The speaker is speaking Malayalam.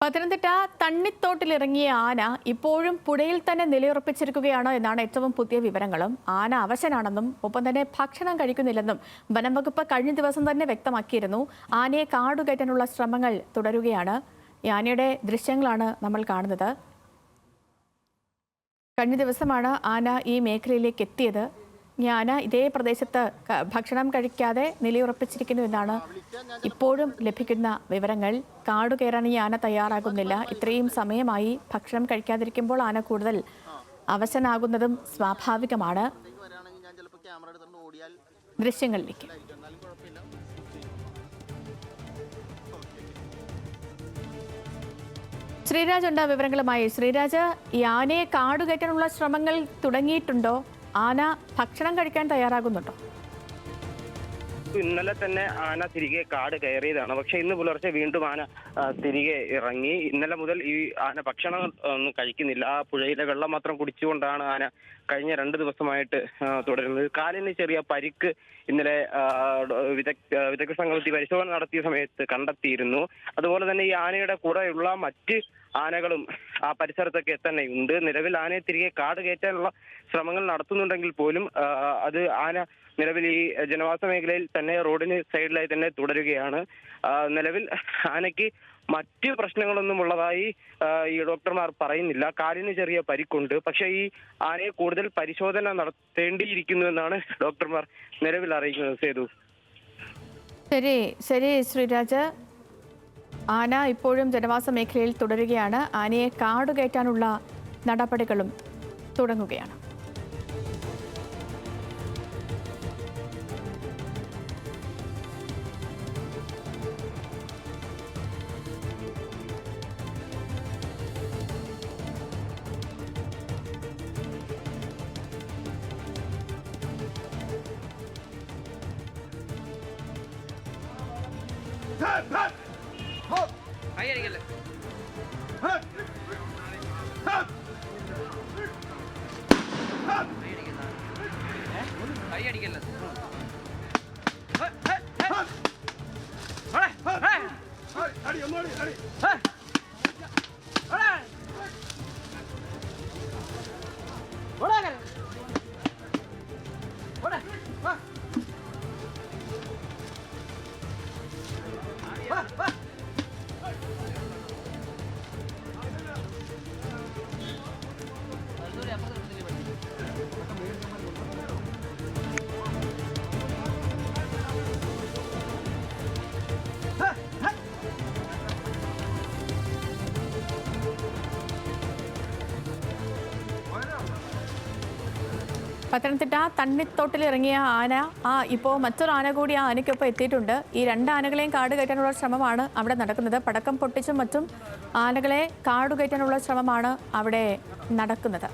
പത്തനംതിട്ട തണ്ണിത്തോട്ടിലിറങ്ങിയ ആന ഇപ്പോഴും പുഴയിൽ തന്നെ നിലയുറപ്പിച്ചിരിക്കുകയാണ് എന്നാണ് ഏറ്റവും പുതിയ വിവരങ്ങളും. ആന അവശനാണെന്നും ഒപ്പം തന്നെ ഭക്ഷണം കഴിക്കുന്നില്ലെന്നും വനംവകുപ്പ് കഴിഞ്ഞ ദിവസം തന്നെ വ്യക്തമാക്കിയിരുന്നു. ആനയെ കാടുകയറ്റാനുള്ള ശ്രമങ്ങൾ തുടരുകയാണ്. ഈ ആനയുടെ ദൃശ്യങ്ങളാണ് നമ്മൾ കാണുന്നത്. കഴിഞ്ഞ ദിവസമാണ് ആന ഈ മേഖലയിലേക്ക് എത്തിയത്. ആന ഇതേ പ്രദേശത്ത് ഭക്ഷണം കഴിക്കാതെ നിലയുറപ്പിച്ചിരിക്കുന്നു എന്നാണ് ഇപ്പോഴും ലഭിക്കുന്ന വിവരങ്ങൾ. കാട് കയറാൻ ഈ ആന തയ്യാറാകുന്നില്ല. ഇത്രയും സമയമായി ഭക്ഷണം കഴിക്കാതിരിക്കുമ്പോൾ ആന കൂടുതൽ അവശനാകുന്നതും സ്വാഭാവികമാണ്. ദൃശ്യങ്ങളിലേക്ക് ശ്രീരാജ് ഉണ്ട് വിവരങ്ങളുമായി. ശ്രീരാജ്, ഈ ആനയെ കാടുകയറ്റാനുള്ള ശ്രമങ്ങൾ തുടങ്ങിയിട്ടുണ്ടോ? ആന ഭക്ഷണം കഴിക്കാൻ തയ്യാറാകുന്നുണ്ടോ? ഇന്നലെ തന്നെ ആന തിരികെ കാട് കയറിയതാണ്. പക്ഷെ ഇന്ന് പുലർച്ചെ വീണ്ടും ആന തിരികെ ഇറങ്ങി. ഇന്നലെ മുതൽ ഈ ആന ഭക്ഷണം ഒന്നും കഴിക്കുന്നില്ല. ആ പുഴയിലെ വെള്ളം മാത്രം കുടിച്ചുകൊണ്ടാണ് ആന കഴിഞ്ഞ 2 ദിവസമായിട്ട് തുടരുന്നത്. കാലിന് ചെറിയ പരിക്ക് ഇന്നലെ വിദഗ്ധ സംഘം പരിശോധന നടത്തിയ സമയത്ത് കണ്ടെത്തിയിരുന്നു. അതുപോലെ തന്നെ ഈ ആനയുടെ കൂടെയുള്ള മറ്റ് ആനകളും ആ പരിസരത്തൊക്കെ തന്നെയുണ്ട്. നിലവിൽ ആനയെ തിരികെ കാട് കയറ്റാനുള്ള ശ്രമങ്ങൾ നടത്തുന്നുണ്ടെങ്കിൽ പോലും അത് ആന നിലവിൽ ഈ ജനവാസ മേഖലയിൽ തന്നെ റോഡിന് സൈഡിലായി തന്നെ തുടരുകയാണ്. നിലവിൽ ആനയ്ക്ക് മറ്റ് പ്രശ്നങ്ങളൊന്നും ഉള്ളതായി ഈ ഡോക്ടർമാർ പറയുന്നില്ല. കാലിന് ചെറിയ പരിക്കുണ്ട്. പക്ഷേ ഈ ആനയെ കൂടുതൽ പരിശോധന നടത്തേണ്ടിയിരിക്കുന്നു എന്നാണ് ഡോക്ടർമാർ നിലവിൽ അറിയിക്കുന്നത്. സേതു, ശരി ശ്രീരാജ്. ആന ഇപ്പോഴും ജനവാസ മേഖലയിൽ തുടരുകയാണ്. ആനയെ കാടുകയറ്റാനുള്ള നടപടികളും തുടങ്ങുകയാണ്. കൈയടിക്കല്ലേ കൈയടിക്കല്ലേ പത്തനംതിട്ട തണ്ണിത്തോട്ടിലിറങ്ങിയ ആന ഇപ്പോൾ മറ്റൊരു ആന കൂടി ആ ആനയ്ക്കൊപ്പം എത്തിയിട്ടുണ്ട്. ഈ 2 ആനകളെയും കാട് കയറ്റാനുള്ള ശ്രമമാണ് അവിടെ നടക്കുന്നത്. പടക്കം പൊട്ടിച്ചും മറ്റും ആനകളെ കാടുകയറ്റാനുള്ള ശ്രമമാണ് അവിടെ നടക്കുന്നത്.